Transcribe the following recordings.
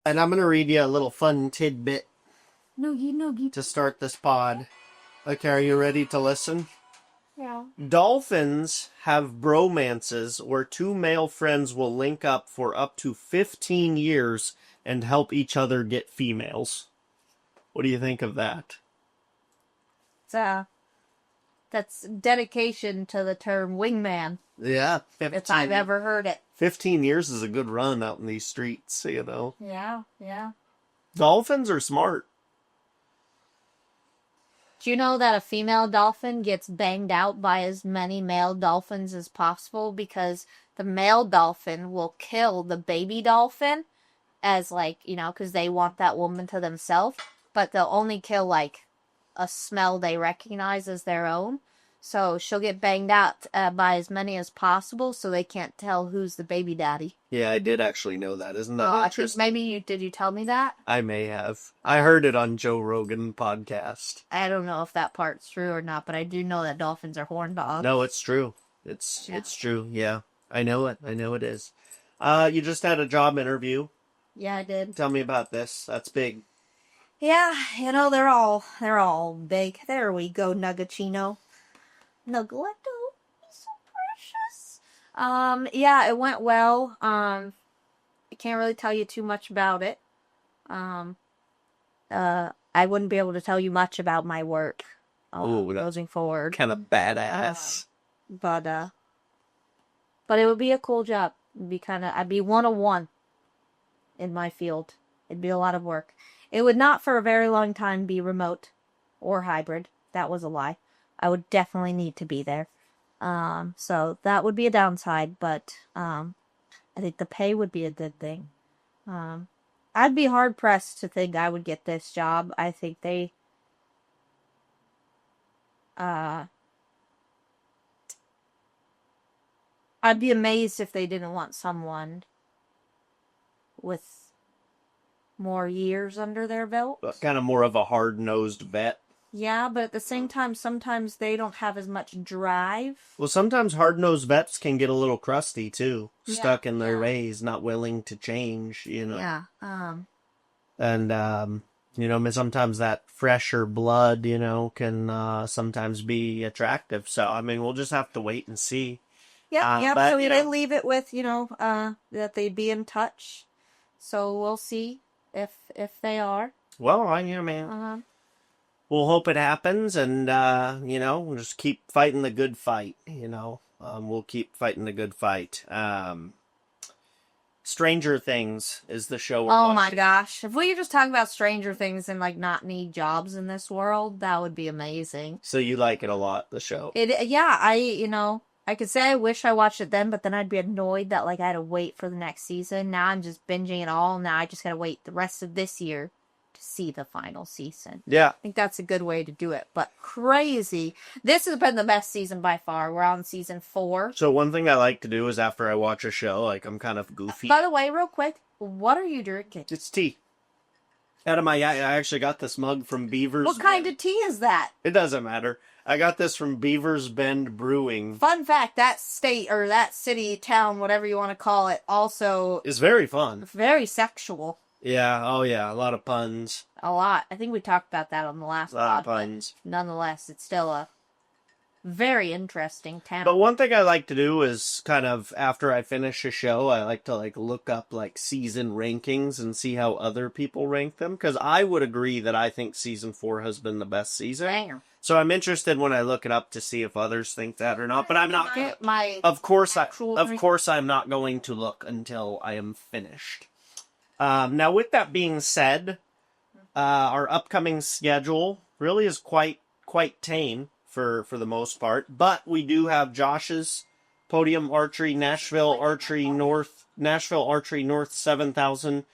And I'm going to read you a little fun tidbit No, you. to start this pod. Okay, are you ready to listen? Yeah. Dolphins have bromances where two male friends will link up for up to 15 years and help each other get females. What do you think of that? That's dedication to the term wingman, Yeah, if I've ever heard it. 15 years is a good run out in these streets, Yeah. Dolphins are smart. Do you know that a female dolphin gets banged out by as many male dolphins as possible because the male dolphin will kill the baby dolphin as, because they want that woman to themselves, but they'll only kill, a smell they recognize as their own. So she'll get banged out by as many as possible so they can't tell who's the baby daddy. Yeah, I did actually know that. Isn't that interesting? Maybe did you tell me that? I may have. I heard it on Joe Rogan podcast. I don't know if that part's true or not, but I do know that dolphins are horn dogs. No, it's true. It's true. Yeah, I know it. I know it is. You just had a job interview. Yeah, I did. Tell me about this. That's big. Yeah, they're all big. There we go, Nuggachino. Nugglecto, so precious. Yeah, it went well. I can't really tell you too much about it. I wouldn't be able to tell you much about my work. Going forward. Kind of badass. But it would be a cool job. I'd be 101 in my field. It'd be a lot of work. It would not for a very long time be remote or hybrid. That was a lie. I would definitely need to be there. So that would be a downside, but I think the pay would be a good thing. I'd be hard pressed to think I would get this job. I think I'd be amazed if they didn't want someone with more years under their belt. Kind of more of a hard-nosed vet. Yeah, but at the same time, sometimes they don't have as much drive. Well, sometimes hard-nosed vets can get a little crusty, too. Stuck in their ways, not willing to change, Yeah. And, sometimes that fresher blood, can sometimes be attractive. So, I mean, we'll just have to wait and see. Yeah, but, so they leave it with, that they'd be in touch. So we'll see if they are. Well, we'll hope it happens, and, we'll just keep fighting the good fight, we'll keep fighting the good fight. Stranger Things is the show we're watching. My gosh. If we could just talk about Stranger Things and, not need jobs in this world, that would be amazing. So you like it a lot, the show? I could say I wish I watched it then, but then I'd be annoyed that, I had to wait for the next season. Now I'm just binging it all. Now I just gotta wait the rest of this year to see the final season. Yeah. I think that's a good way to do it. But crazy. This has been the best season by far. We're on season 4. So one thing I like to do is after I watch a show, I'm kind of goofy. By the way, real quick, what are you drinking? It's tea. I actually got this mug from Beaver's. What kind of tea is that? It doesn't matter. I got this from Beaver's Bend Brewing. Fun fact, that state, or that city, town, whatever you want to call it, also is very fun. Very sexual. Yeah, oh yeah, a lot of puns. A lot. I think we talked about that on the last pod. A lot of puns. Nonetheless, it's still a very interesting town. But one thing I like to do is kind of, after I finish a show, I like to look up season rankings and see how other people rank them. Because I would agree that I think season 4 has been the best season. Damn. So I'm interested when I look it up to see if others think that or not. But I'm not. Of course, I'm not going to look until I am finished. Now, with that being said, our upcoming schedule really is quite tame for the most part. But we do have Josh's Podium Archery, Nashville Archery North 7,000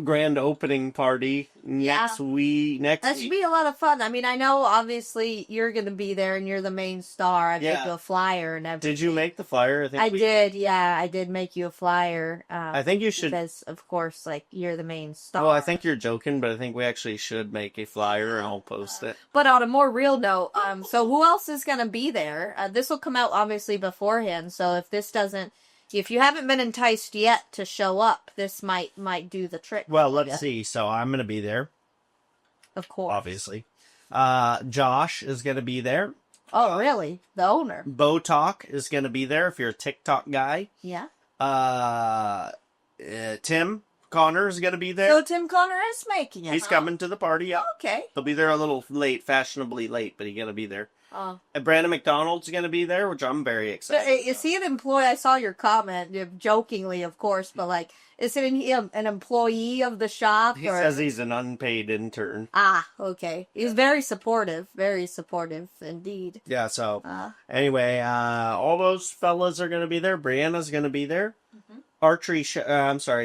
grand opening party next week. That should be a lot of fun. I mean, I know obviously you're going to be there and you're the main star. I made you a flyer and everything. Did you make the flyer? I did. Yeah, I did make you a flyer. I think you should. Because, of course, you're the main star. Well, I think you're joking, but I think we actually should make a flyer and I'll post it. But on a more real note, so who else is going to be there? This will come out obviously beforehand, so if this doesn't if you haven't been enticed yet to show up, this might do the trick. Well, let's see. So I'm going to be there. Of course. Obviously. Josh is going to be there. Oh, really? The owner. Bo Talk is going to be there if you're a TikTok guy. Yeah. Tim Connor is going to be there. So Tim Connor is making it. He's coming to the party, yeah. Okay. He'll be there a little late, fashionably late, but he's going to be there. Oh. And Brandon McDonald's going to be there, which I'm very excited about. Is he an employee? I saw your comment, jokingly, of course, but like, is it an employee of the shop? He says he's an unpaid intern. Ah, okay. He's very supportive indeed. Yeah, so anyway, all those fellas are going to be there. Brianna's going to be there. Mm-hmm. Archery,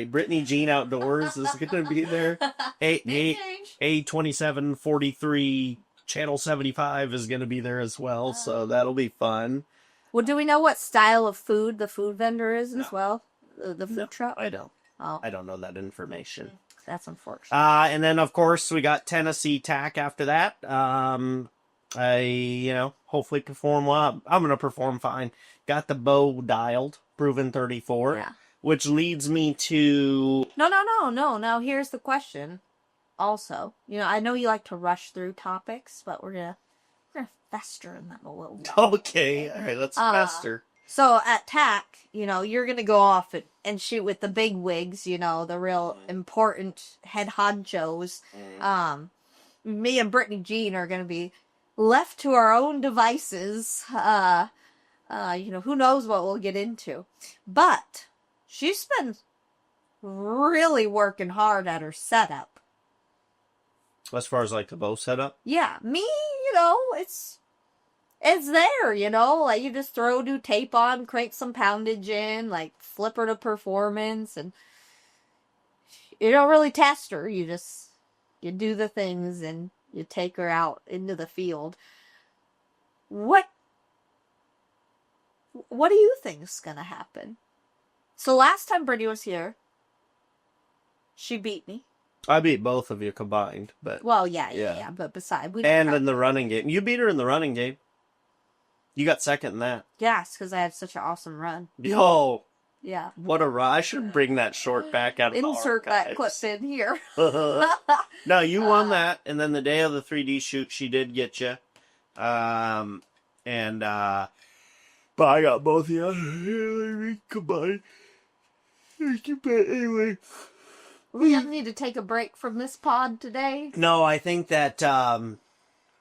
Brittany Jean Outdoors is going to be there. A2743 Channel 75 is going to be there as well, so that'll be fun. Well, do we know what style of food the food vendor is as well? The food truck? I don't. Oh. I don't know that information. That's unfortunate. And then, of course, we got Tennessee Tack after that. Hopefully perform well. I'm going to perform fine. Got the bow dialed, proven 34. Yeah. Which leads me to... No. Now, here's the question. Also, I know you like to rush through topics, but we're gonna fester in them a little bit. Okay, all right, let's fester. So at TAC, you're gonna go off and shoot with the big wigs, the real important head honchos. Me and Brittany Jean are gonna be left to our own devices. Who knows what we'll get into. But she's been really working hard at her setup. As far as, like, the bow setup? Yeah, me, it's there, like, you just throw new tape on, crank some poundage in, like, flip her to performance, and you don't really test her, you do the things, and you take her out into the field. What do you think's gonna happen? So last time Brittany was here, she beat me. I beat both of you combined, but... Well, yeah, but besides... And in the running game. You beat her in the running game. You got second in that. Yes, because I had such an awesome run. Yo! Yeah. What a run. I should bring that short back out of the Insert that clip in here. No, you won that, and then the day of the 3D shoot, she did get you. But I got both of you combined. Anyway... We need to take a break from this pod today. No, I think that,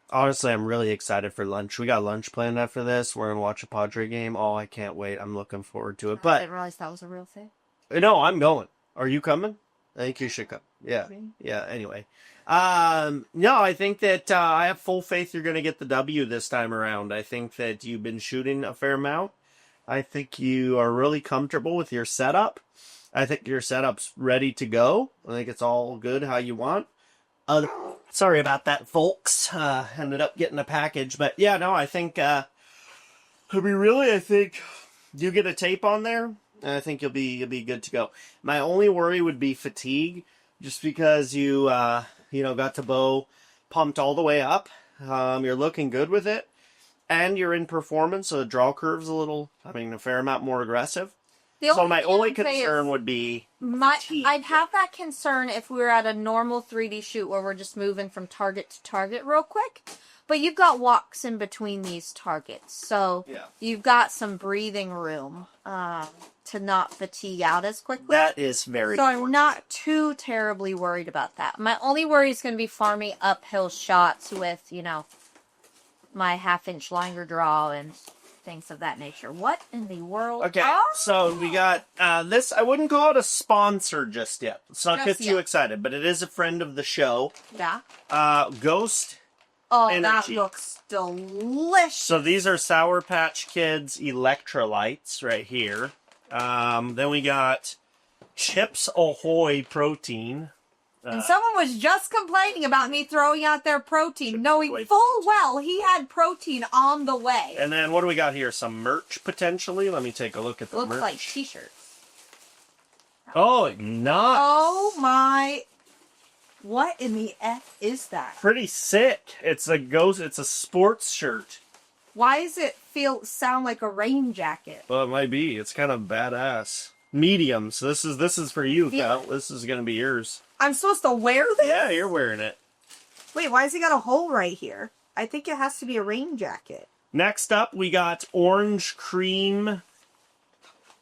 honestly, I'm really excited for lunch. We got lunch planned after this. We're going to watch a Padre game. Oh, I can't wait. I'm looking forward to it. But I didn't realize that was a real thing. No, I'm going. Are you coming? I think you should come. Yeah. Yeah, anyway. No, I think that I have full faith you're going to get the W this time around. I think that you've been shooting a fair amount. I think you are really comfortable with your setup. I think your setup's ready to go. I think it's all good how you want. Sorry about that, folks. Ended up getting a package. But yeah, no, I think, I think you get a tape on there, and I think you'll be good to go. My only worry would be fatigue, just because you, got the bow pumped all the way up. You're looking good with it, and you're in performance, so the draw curve's a fair amount more aggressive. So my only concern would be I'd have that concern if we were at a normal 3D shoot where we're just moving from target to target real quick. But you've got walks in between these targets. So you've got some breathing room to not fatigue out as quickly. That is very So I'm not too terribly worried about that. My only worry is going to be farming uphill shots with, my half-inch longer draw and... things of that nature. What in the world? Okay, so we got this. I wouldn't call it a sponsor just yet. Let's not get too excited, but it is a friend of the show. Yeah. Ghost Energy. That looks delicious. So these are Sour Patch Kids electrolytes right here. Then we got Chips Ahoy protein. And someone was just complaining about me throwing out their protein, knowing full well he had protein on the way. And then what do we got here? Some merch, potentially? Let me take a look at the merch. Looks like t-shirts. Oh, nuts. Oh, my... What in the F is that? Pretty sick. It's a sports shirt. Why does it sound like a rain jacket? Well, it might be. It's kind of badass. Medium. So this is for you, Cal. This is gonna be yours. I'm supposed to wear this? Yeah, you're wearing it. Wait, why has he got a hole right here? I think it has to be a rain jacket. Next up, we got orange cream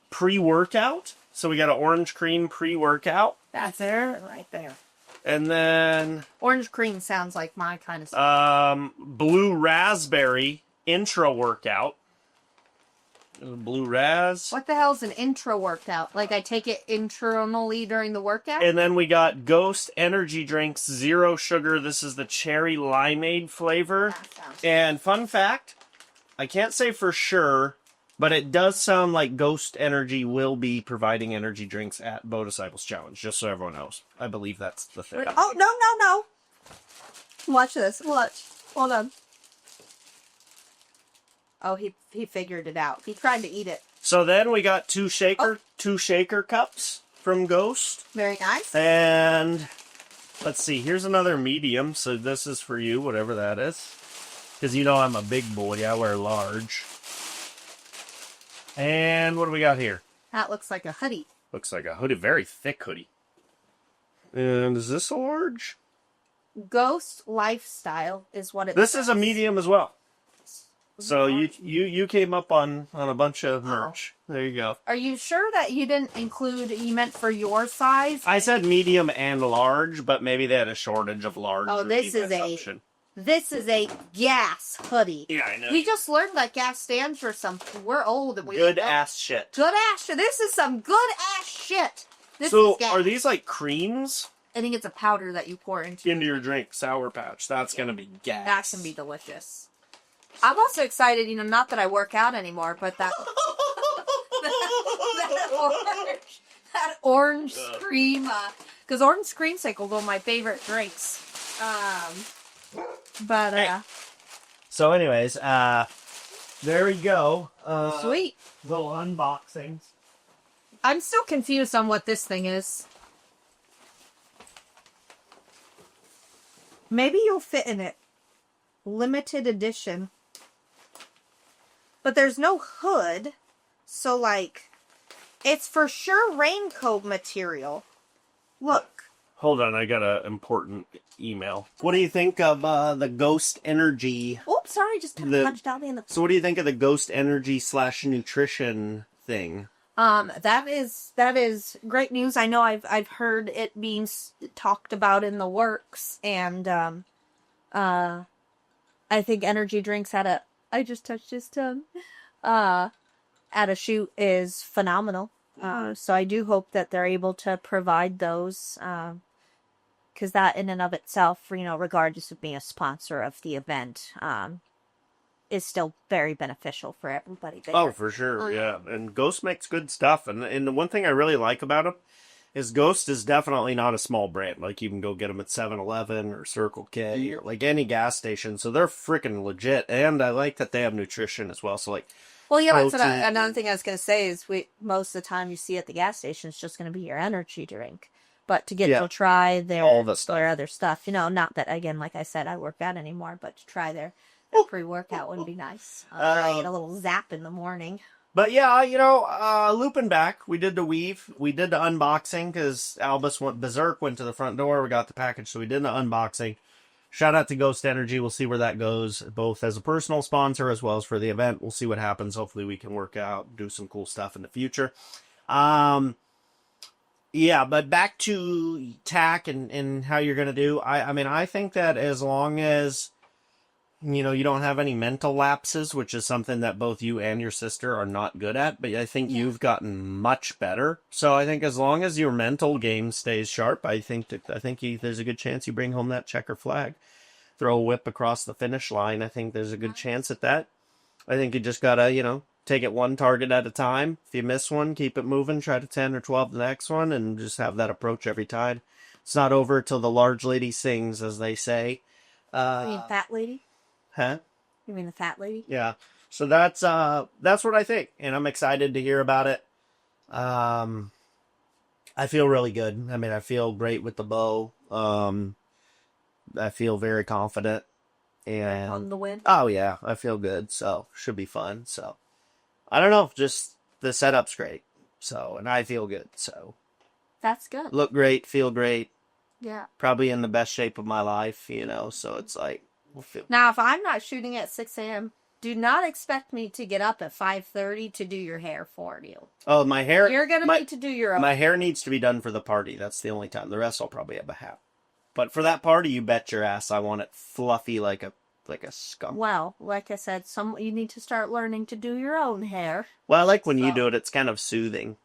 pre-workout. So we got an orange cream pre-workout. That's there, right there. And then... Orange cream sounds like my kind of stuff. Blue raspberry intro workout. Blue raz. What the hell's an intro workout? Like I take it internally during the workout? And then we got Ghost Energy Drinks, 0 sugar. This is the cherry limeade flavor. And fun fact, I can't say for sure, but it does sound like Ghost Energy will be providing energy drinks at Disciples Challenge, just so everyone knows. I believe that's the thing. Oh, no. Watch this. Watch. Hold on. Oh, he figured it out. He tried to eat it. So then we got two shaker cups from Ghost. Very nice. And let's see, here's another medium. So this is for you, whatever that is. Because you know I'm a big boy. I wear large. And what do we got here? That looks like a hoodie. Looks like a hoodie. Very thick hoodie. And is this a large? Ghost Lifestyle is what it This says. is a medium as well. So you came up on a bunch of merch. Oh. There you go. Are you sure that you didn't include, you meant for your size? I said medium and large, but maybe they had a shortage of large. Oh, this is a gas hoodie. Yeah, I know. We just learned that gas stands for something. We're old and we good ass shit. Good ass shit. This is some good ass shit. This so is gas. Are these like creams? I think it's a powder that you pour into your drink. Sour Patch. That's gonna be gas. That can be delicious. I'm also excited, not that I work out anymore, but that that orange scream, because orange screamsicle is one of my favorite drinks. So anyways, there we go. Sweet. Little unboxings. I'm still confused on what this thing is. Maybe you'll fit in it. Limited edition. But there's no hood, so it's for sure raincoat material. Look. Hold on, I got an important email. What do you think of the Ghost Energy? Oops, sorry, just punched out in the... So what do you think of the Ghost Energy / nutrition thing? That is great news. I know I've heard it being talked about in the works, and I think energy drinks I just touched his tongue. At a shoot is phenomenal. So I do hope that they're able to provide those. Because that in and of itself, regardless of being a sponsor of the event, is still very beneficial for everybody there. Oh, for sure, yeah. And Ghost makes good stuff. And the one thing I really like about him is Ghost is definitely not a small brand. Like, you can go get them at 7-Eleven or Circle K or, any gas station. So they're freaking legit. And I like that they have nutrition as well. So, well, yeah, that's another thing I was going to say is most of the time you see at the gas station is just going to be your energy drink. But to get to try their other stuff, not that, again, like I said, I work out anymore, but to try their pre-workout would be nice. Get a little zap in the morning. But yeah, looping back, we did the weave, we did the unboxing, because Albus Berserk went to the front door, we got the package, so we did the unboxing. Shout out to Ghost Energy, we'll see where that goes, both as a personal sponsor as well as for the event. We'll see what happens, hopefully we can work out, do some cool stuff in the future. Yeah, but back to TAC and how you're going to do, I think that as long as you don't have any mental lapses, which is something that both you and your sister are not good at, but I think you've gotten much better. So I think as long as your mental game stays sharp, I think there's a good chance you bring home that checker flag. Throw a whip across the finish line. I think there's a good chance at that. I think you just gotta, take it one target at a time. If you miss one, keep it moving. Try to 10 or 12 the next one, and just have that approach every time. It's not over till the large lady sings, as they say. You mean fat lady? Huh? You mean the fat lady? Yeah. So that's what I think, and I'm excited to hear about it. I feel really good. I feel great with the bow. I feel very confident. And on the win. Oh yeah, I feel good, so should be fun. So I don't know, just the setup's great. So, and I feel good. So that's good. Look great, feel great. Yeah. Probably in the best shape of my life, so it's like now if I'm not shooting at 6 a.m., do not expect me to get up at 5:30 to do your hair for you. Oh, my hair. You're going to need to do your own. My hair needs to be done for the party. That's the only time. The rest I'll probably have a hat. But for that party, you bet your ass I want it fluffy like a skunk. Well, like I said, you need to start learning to do your own hair. Well, I like when you do it. It's kind of soothing.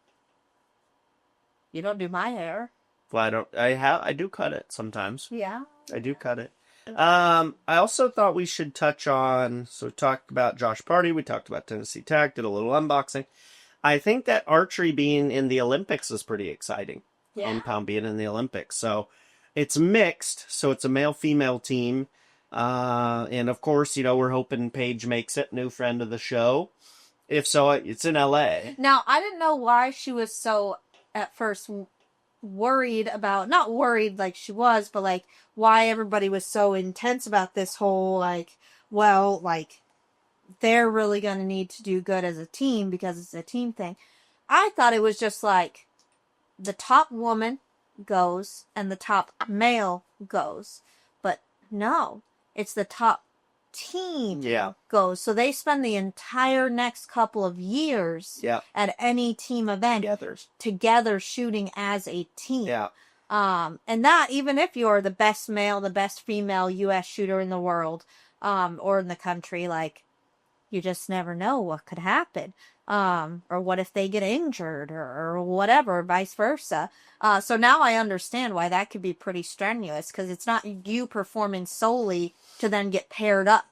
You don't do my hair. Well, I do cut it sometimes. Yeah. I do cut it. I also thought we should touch on, so we talked about Josh Party, we talked about Tennessee Tech, did a little unboxing. I think that archery being in the Olympics is pretty exciting. Yeah. Pound being in the Olympics. So it's mixed, so it's a male-female team. And of course, we're hoping Paige makes it, new friend of the show. If so, it's in LA. Now, I didn't know why she was so, at first, worried about, not worried like she was, but like why everybody was so intense about this whole they're really going to need to do good as a team because it's a team thing. I thought it was just like the top woman goes and the top male goes, but no, it's the top team goes. So they spend the entire next couple of years at any team event together shooting as a team. Yeah. And that even if you're the best male, the best female U.S. shooter in the world, or in the country, like you just never know what could happen. Or what if they get injured or whatever, vice versa. So now I understand why that could be pretty strenuous because it's not you performing solely to then get paired up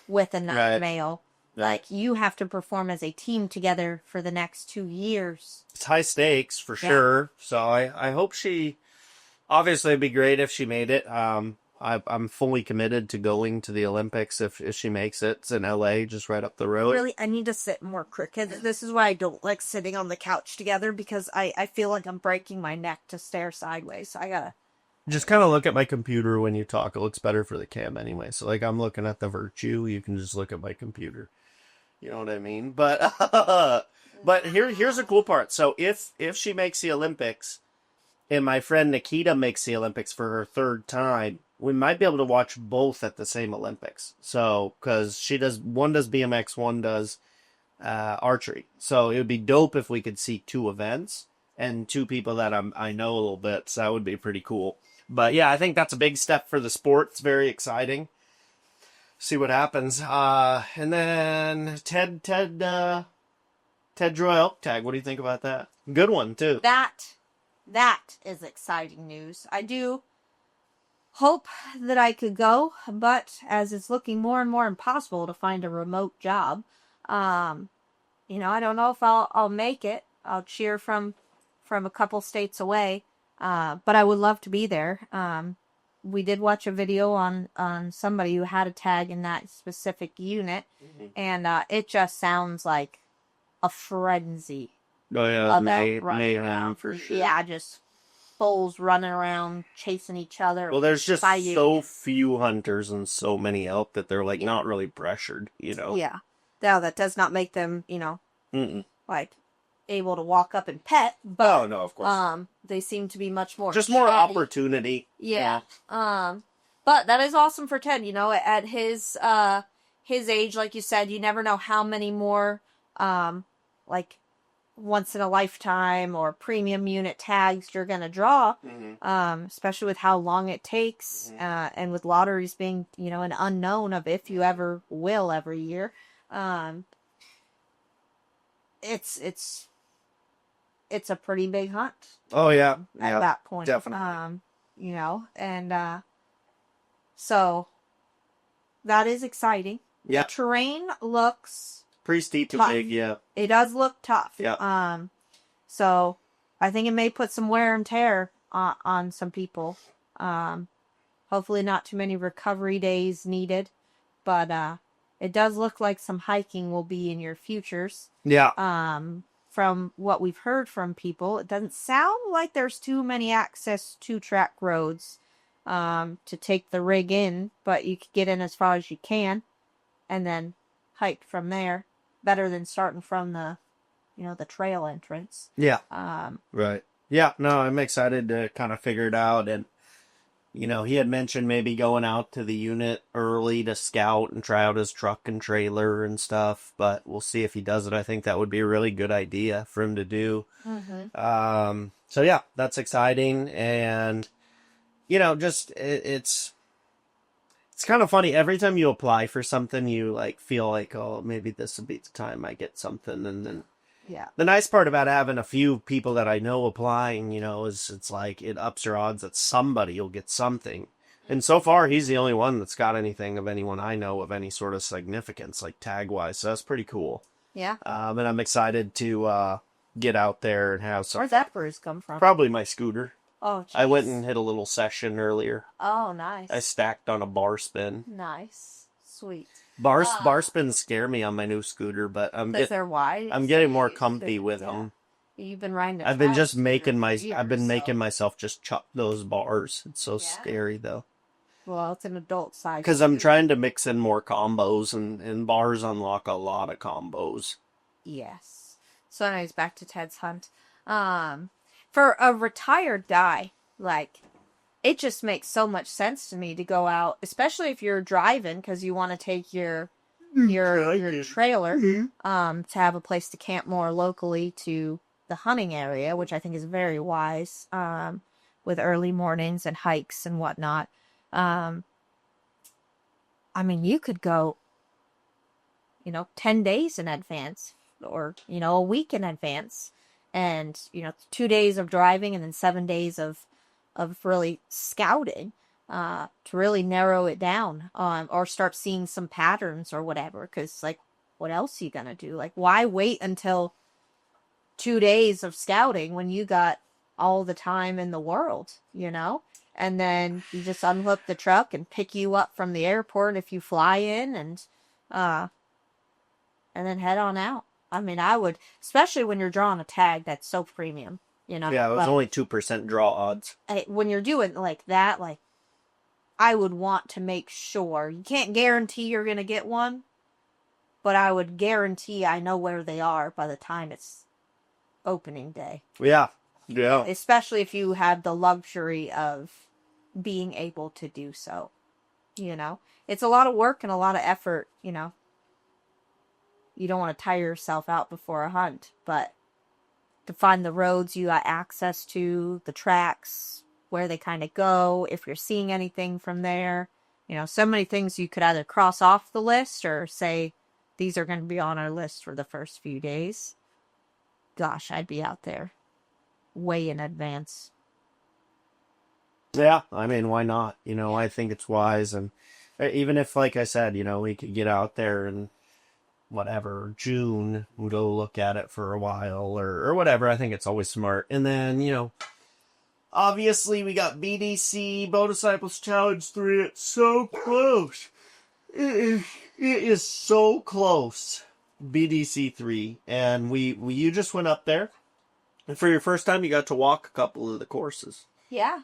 with another male. Like you have to perform as a team together for the next 2 years. It's high stakes for sure. So I hope obviously it'd be great if she made it. I'm fully committed to going to the Olympics if she makes it. It's in LA, just right up the road. Really, I need to sit more crooked. This is why I don't like sitting on the couch together because I feel like I'm breaking my neck to stare sideways. So I gotta just kind of look at my computer when you talk. It looks better for the cam anyway. So like I'm looking at the Virtue, you can just look at my computer. You know what I mean? But but here's the cool part. So if she makes the Olympics, and my friend Nikita makes the Olympics for her third time, we might be able to watch both at the same Olympics. So, because one does BMX, one does archery. So it would be dope if we could see two events and two people that I know a little bit. So that would be pretty cool. But yeah, I think that's a big step for the sport. It's very exciting. See what happens. And then Ted drew an elk tag. What do you think about that? Good one too. That is exciting news. I do hope that I could go, but as it's looking more and more impossible to find a remote job, I don't know if I'll make it. I'll cheer from a couple states away, but I would love to be there. We did watch a video on somebody who had a tag in that specific unit, and it just sounds like a frenzy. Oh yeah, mayhem for sure. Yeah, just bulls running around chasing each other. Well, there's just so few hunters and so many elk that they're not really pressured, Yeah. No, that does not make them, able to walk up and pet. But, oh no, of course. They seem to be much more just more opportunity. Yeah. But that is awesome for Ted. At his age, like you said, you never know how many more once in a lifetime or premium unit tags you're going to draw, especially with how long it takes, and with lotteries being, an unknown of if you ever will every year. It's a pretty big hunt. Oh yeah. At that point. Definitely. So that is exciting. Yeah. The terrain looks pretty steep to big, yeah. It does look tough. Yeah. So I think it may put some wear and tear on some people. Hopefully not too many recovery days needed, but it does look like some hiking will be in your futures. Yeah. From what we've heard from people, it doesn't sound like there's too many access to track roads to take the rig in, but you could get in as far as you can and then hike from there. Better than starting from the trail entrance. Yeah. Right. Yeah, no, I'm excited to kind of figure it out. And, he had mentioned maybe going out to the unit early to scout and try out his truck and trailer and stuff, but we'll see if he does it. I think that would be a really good idea for him to do. Mm-hmm. So yeah, that's exciting. And, just it's kind of funny. Every time you apply for something, you feel like, oh, maybe this will be the time I get something. And then Yeah. the nice part about having a few people that I know applying, is it's like it ups your odds that somebody will get something. And so far, he's the only one that's got anything of anyone I know of any sort of significance, like tag-wise. So that's pretty cool. Yeah. And I'm excited to get out there and have some. Where's that bruise come from? Probably my scooter. Oh, geez. I went and hit a little session earlier. Oh, nice. I stacked on a bar spin. Nice. Sweet. Bar spins scare me on my new scooter, but I'm getting more comfy with them. You've been riding. I've been making myself just chuck those bars. It's so scary though. Well, it's an adult size. Because I'm trying to mix in more combos, and bars unlock a lot of combos. Yes. So anyways, back to Ted's hunt. For a retired guy, it just makes so much sense to me to go out, especially if you're driving because you want to take your trailer, to have a place to camp more locally to the hunting area, which I think is very wise, with early mornings and hikes and whatnot. You could go, 10 days in advance or, a week in advance and, 2 days of driving and then 7 days of really scouting, to really narrow it down, or start seeing some patterns or whatever. Because, what else are you going to do? Why wait until 2 days of scouting when you got all the time in the world, And then you just unhook the truck and pick you up from the airport if you fly in and then head on out. I would, especially when you're drawing a tag that's so premium, Yeah, it was only 2% draw odds. When you're doing that, I would want to make sure. You can't guarantee you're going to get one, but I would guarantee I know where they are by the time it's opening day. Yeah. Yeah. Especially if you have the luxury of being able to do so. It's a lot of work and a lot of effort, You don't want to tire yourself out before a hunt, but to find the roads you got access to, the tracks, where they kind of go, if you're seeing anything from there. So many things you could either cross off the list or say, these are going to be on our list for the first few days. Gosh, I'd be out there way in advance. Yeah, why not? I think it's wise. And even if, like I said, we could get out there and whatever, June, we'll go look at it for a while or whatever. I think it's always smart. And then, obviously we got BDC, Bow Disciples Challenge 3. It's so close. It is so close. BDC 3. And you just went up there. And for your first time, you got to walk a couple of the courses. Yeah.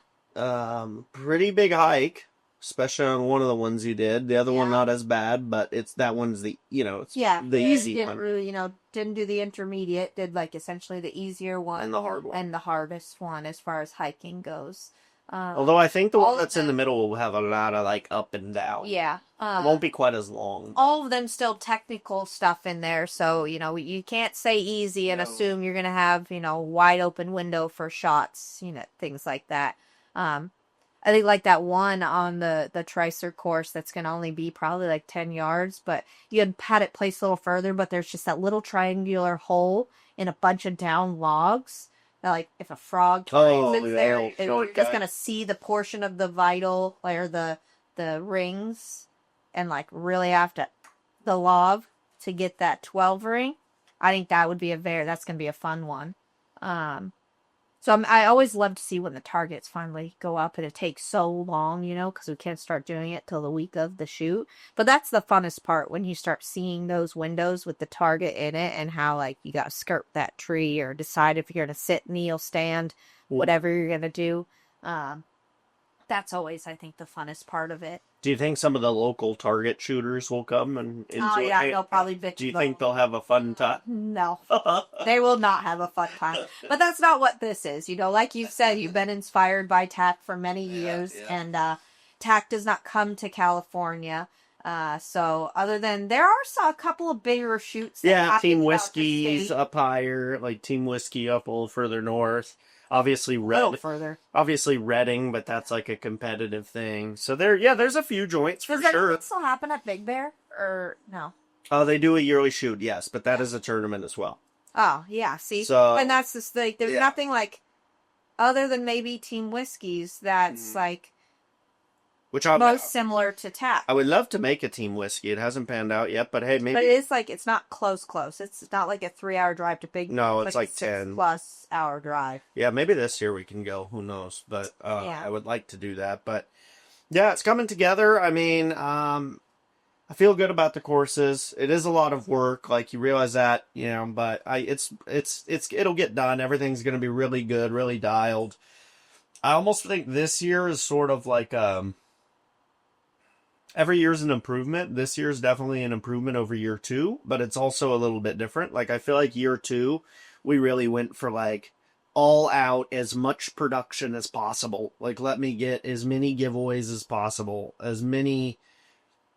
Pretty big hike. Especially on one of the ones you did. The other one not as bad, but that one's the easy one. Really, didn't do the intermediate. Did essentially the easier one and the hard one and the hardest one as far as hiking goes. Although I think the one that's in the middle will have a lot of up and down. Yeah, it won't be quite as long. All of them still technical stuff in there, so you can't say easy and assume you're gonna have wide open window for shots, things like that. I think that one on the Tricer course that's going to only be probably 10 yards, but you had it placed a little further, but there's just that little triangular hole in a bunch of down logs that if a frog sits there, it's just going to see the portion of the vital or the rings and really have to the log to get that 12 ring. I think that would be that's going to be a fun one. So I always love to see when the targets finally go up, and it takes so long, because we can't start doing it till the week of the shoot. But that's the funnest part, when you start seeing those windows with the target in it and how, you got to skirt that tree or decide if you're going to sit, kneel, stand, whatever you're going to do. that's always, I think, the funnest part of it. Do you think some of the local target shooters will come and enjoy it? They'll probably bitch. Do you think they'll have a fun time? No, they will not have a fun time. But that's not what this is. Like you said, you've been inspired by TAC for many years, and TAC does not come to California. So other than there are a couple of bigger shoots. Team Whiskey's up higher, like Team Whiskey up a little further north. Obviously, a little further. Obviously, Reading, but that's like a competitive thing. So there's a few joints for sure. Does that still happen at Big Bear or no? Oh, they do a yearly shoot, yes, but that is a tournament as well. Oh yeah, see, and that's just like there's nothing like other than maybe Team Whiskey's that's like. Which most similar to TAC. I would love to make a Team Whiskey. It hasn't panned out yet, but hey, maybe. But it's like it's not close. It's not like a 3-hour drive to Big. No, it's like 10 plus hour drive. Yeah, maybe this year we can go. Who knows? But I would like to do that. But yeah, it's coming together. I mean, I feel good about the courses. It is a lot of work, like you realize that, But it'll get done. Everything's going to be really good, really dialed. I almost think this year is sort of like every year's an improvement. This year's definitely an improvement over year 2, but it's also a little bit different. Like, I feel like year 2, we really went for, like, all out as much production as possible. Like, let me get as many giveaways as possible, as many,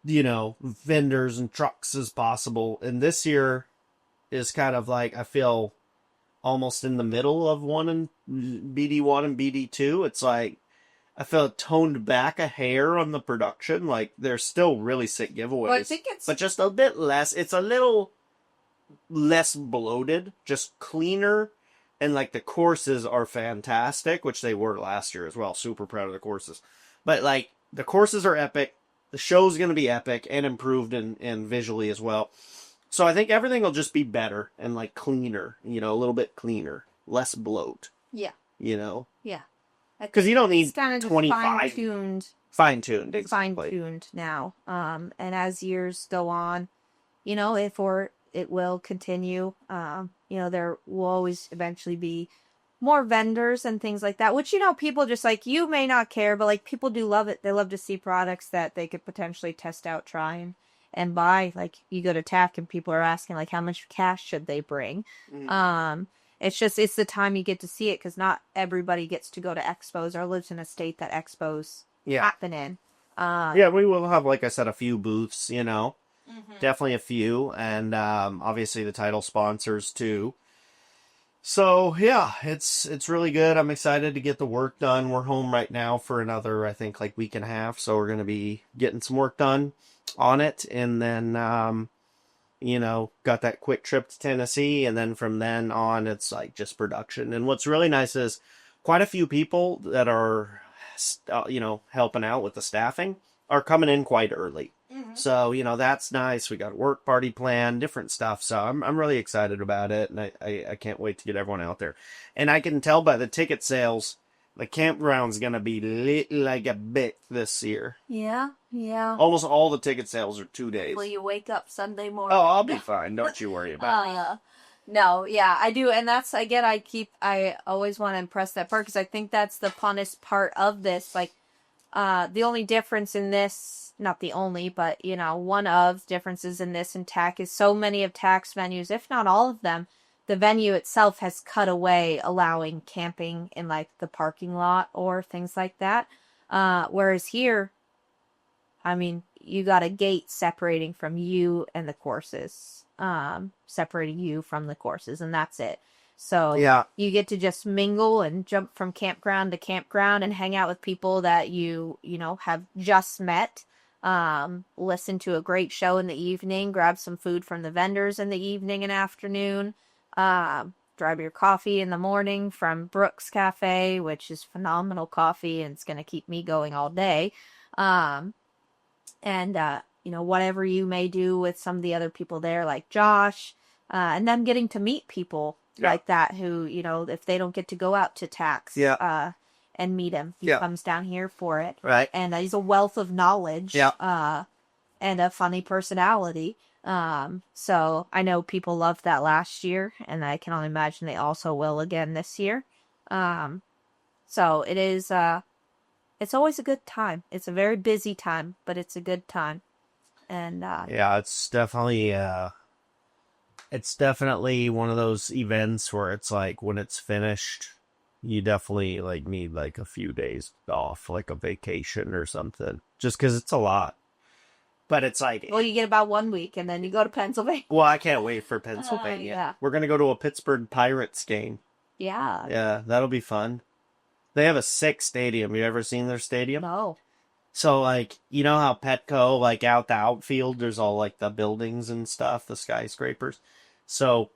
vendors and trucks as possible. And this year is kind of like, I feel almost in the middle of BD1 and BD2. It's like, I felt toned back a hair on the production. Like, there's still really sick giveaways. Well, I think but just a bit less. It's a little less bloated, just cleaner. And, like, the courses are fantastic, which they were last year as well. Super proud of the courses. But, like, the courses are epic. The show's going to be epic and improved and visually as well. So I think everything will just be better and, like, cleaner. A little bit cleaner. Less bloat. Yeah. Yeah. Because you don't need kind of 25. Fine-tuned, exactly. Fine-tuned now. And as years go on, it will continue. There will always eventually be more vendors and things like that, which, people just like, you may not care, but like people do love it. They love to see products that they could potentially test out, try and buy. Like, you go to TAC and people are asking like, how much cash should they bring? It's the time you get to see it, because not everybody gets to go to expos or lives in a state that expos happen in. We will have, like I said, a few booths, definitely a few, and obviously the title sponsors too. So yeah, it's really good. I'm excited to get the work done. We're home right now for another, I think, like week and a half, so we're going to be getting some work done on it, and then got that quick trip to Tennessee, and then from then on, it's like just production. And what's really nice is quite a few people that are, helping out with the staffing are coming in quite early. Mm-hmm. So, that's nice. We got a work party planned, different stuff. So I'm really excited about it, and I can't wait to get everyone out there. And I can tell by the ticket sales, the campground's going to be lit like a bit this year. Yeah. Almost all the ticket sales are 2 days. Will you wake up Sunday morning? Oh, I'll be fine. Don't you worry about it. No, yeah, I do. And that's, again, I always want to impress that part, because I think that's the funnest part of this. Like, the only difference in this, not the only, but, one of differences in this and TAC is so many of TAC's venues, if not all of them, the venue itself has cut away allowing camping in, like, the parking lot or things like that. Whereas here, I mean, you got a gate separating from you and the courses, separating you from the courses, and that's it. So you get to just mingle and jump from campground to campground and hang out with people that you have just met. Listen to a great show in the evening, grab some food from the vendors in the evening and afternoon. Grab your coffee in the morning from Brooks Cafe, which is phenomenal coffee, and it's going to keep me going all day. Whatever you may do with some of the other people there, like Josh, and them getting to meet people like that who, if they don't get to go out to TACs, and meet him, he comes down here for it. Right. And he's a wealth of knowledge, and a funny personality. So I know people loved that last year, and I can only imagine they also will again this year. So it is, it's always a good time. It's a very busy time, but it's a good time. And yeah, it's definitely one of those events where it's like when it's finished, you definitely like need like a few days off, like a vacation or something, just because it's a lot. But it's like, well, you get about 1 week, and then you go to Pennsylvania. Well, I can't wait for Pennsylvania. Yeah. We're gonna go to a Pittsburgh Pirates game. Yeah. Yeah, that'll be fun. They have a sick stadium. You ever seen their stadium? No. So, like, you know how Petco, like, out the outfield, there's all, like, the buildings and stuff, the skyscrapers. So,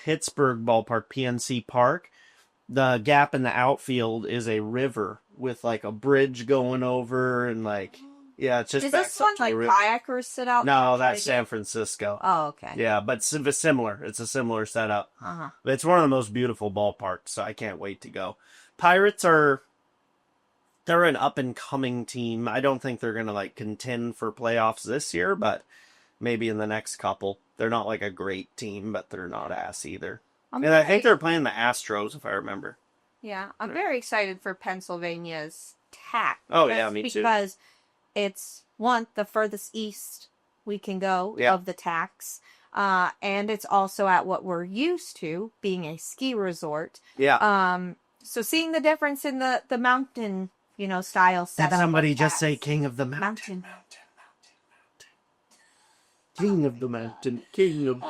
Pittsburgh Ballpark, PNC Park, the gap in the outfield is a river with, like, a bridge going over and, like, yeah, it's just... Is this one, like, kayakers sit out? No, that's San Francisco. Oh, okay. Yeah, but it's similar. It's a similar setup. Uh-huh. It's one of the most beautiful ballparks, so I can't wait to go. Pirates they're an up-and-coming team. I don't think they're going to, like, contend for playoffs this year, but maybe in the next couple. They're not, like, a great team, but they're not ass either. I think they're playing the Astros, if I remember. Yeah, I'm very excited for Pennsylvania's TAC. Oh, yeah, me too. Because it's, one, the furthest east we can go of the TACs. And it's also at what we're used to, being a ski resort. Yeah. So seeing the difference in the mountain... style set. Did somebody just say king of the mountain? King of the mountain. King of...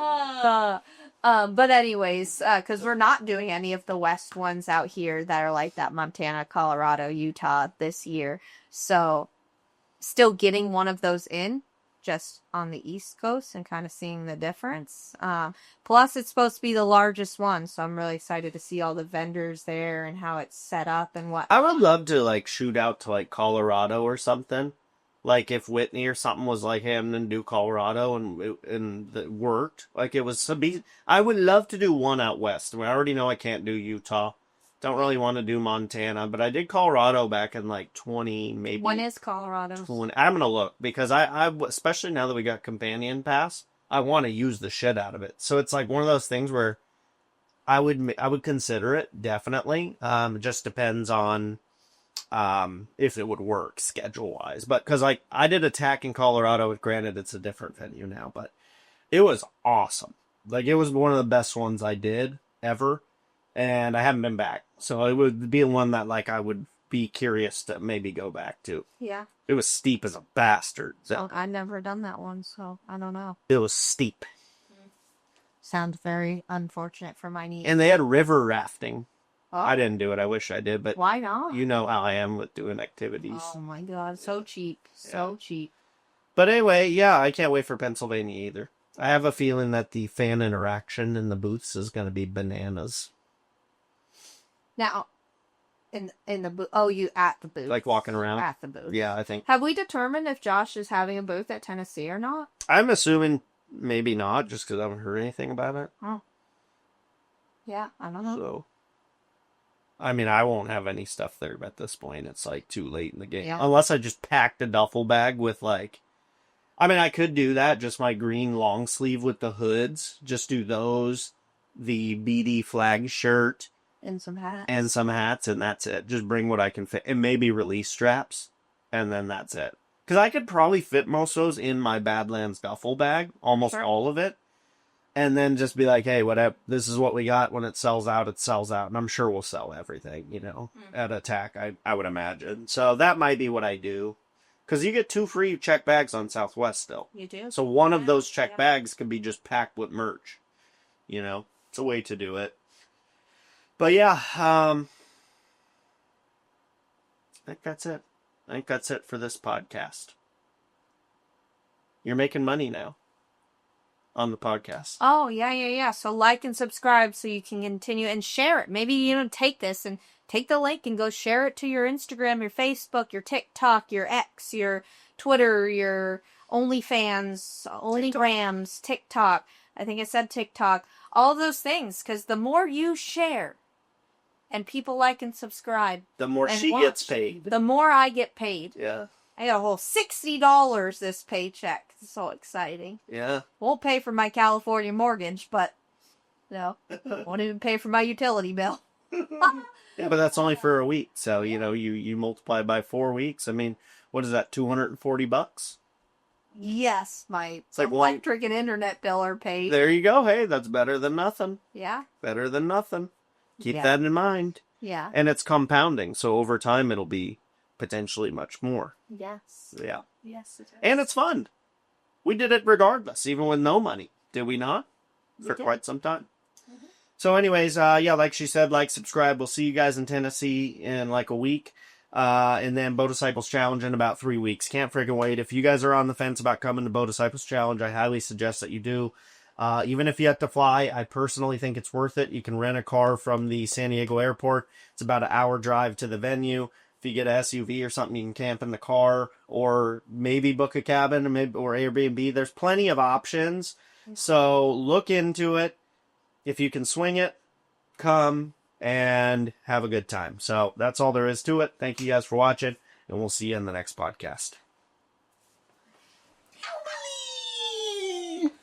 But anyways, because we're not doing any of the west ones out here that are like that, Montana, Colorado, Utah this year. So still getting one of those in, just on the East Coast and kind of seeing the difference. Plus, it's supposed to be the largest one, so I'm really excited to see all the vendors there and how it's set up and what. I would love to, like, shoot out to, like, Colorado or something. Like, if Whitney or something was like him and do Colorado and it worked. Like, it was... I would love to do one out west. I already know I can't do Utah. Don't really want to do Montana, but I did Colorado back in, like, 20, maybe. When is Colorado? I'm going to look, because I, especially now that we got Companion Pass, I want to use the shit out of it. So it's like one of those things where I would consider it, definitely. It just depends on if it would work schedule-wise. But, because, like, I did Attack in Colorado, granted it's a different venue now, but it was awesome. Like, it was one of the best ones I did ever. And I haven't been back. So it would be one that, like, I would be curious to maybe go back to. Yeah. It was steep as a bastard. So I've never done that one, so I don't know. It was steep. Sounds very unfortunate for my knees. And they had river rafting. Oh. I didn't do it. I wish I did, but... Why not? You know how I am with doing activities. Oh my god, so cheap. So cheap. But anyway, yeah, I can't wait for Pennsylvania either. I have a feeling that the fan interaction in the booths is going to be bananas. Now, in the booth. Oh, you at the booth. Like walking around? At the booth. Yeah, I think. Have we determined if Josh is having a booth at Tennessee or not? I'm assuming maybe not, just because I haven't heard anything about it. Oh. Yeah, I don't know. So, I mean, I won't have any stuff there at this point. It's like too late in the game. Yeah. Unless I just packed a duffel bag with like... I mean, I could do that. Just my green long sleeve with the hoods. Just do those. The BD flag shirt. And some hats. And that's it. Just bring what I can fit. And maybe release straps. And then that's it. Because I could probably fit most of those in my Badlands duffel bag. Almost all of it. And then just be like, hey, whatever. This is what we got. When it sells out, it sells out. And I'm sure we'll sell everything, at Attack, I would imagine. So that might be what I do. Because you get 2 free check bags on Southwest still. You do? So one of those check bags could be just packed with merch. It's a way to do it. But yeah, I think that's it. I think that's it for this podcast. You're making money now on the podcast. Oh, yeah. So like and subscribe so you can continue and share it. Maybe, take this and take the link and go share it to your Instagram, your Facebook, your TikTok, your X, your Twitter, your OnlyFans, OnlyGrams, TikTok. I think it said TikTok. All those things, because the more you share and people like and subscribe, the more she gets paid. The more I get paid. Yeah. I got a whole $60 this paycheck. It's so exciting. Yeah. Won't pay for my California mortgage, but won't even pay for my utility bill. Yeah, but that's only for a week. So, you multiply by 4 weeks. I mean, what is that, $240? Yes, my It's like electric and internet bill are paid. There you go. Hey, that's better than nothing. Yeah. Better than nothing. Keep that in mind. Yeah. And it's compounding, so over time it'll be potentially much more. Yes. Yeah. Yes, it is. And it's fun. We did it regardless, even with no money. Did we not? For quite some time. Mm-hmm. So anyways, like she said, subscribe. We'll see you guys in Tennessee in like a week. And then Bow Disciples Challenge in about 3 weeks. Can't freaking wait. If you guys are on the fence about coming to Bow Disciples Challenge, I highly suggest that you do. Even if you have to fly, I personally think it's worth it. You can rent a car from the San Diego airport. It's about an hour drive to the venue. If you get an SUV or something, you can camp in the car or maybe book a cabin or Airbnb. There's plenty of options. So look into it. If you can swing it, come and have a good time. So that's all there is to it. Thank you guys for watching, and we'll see you in the next podcast.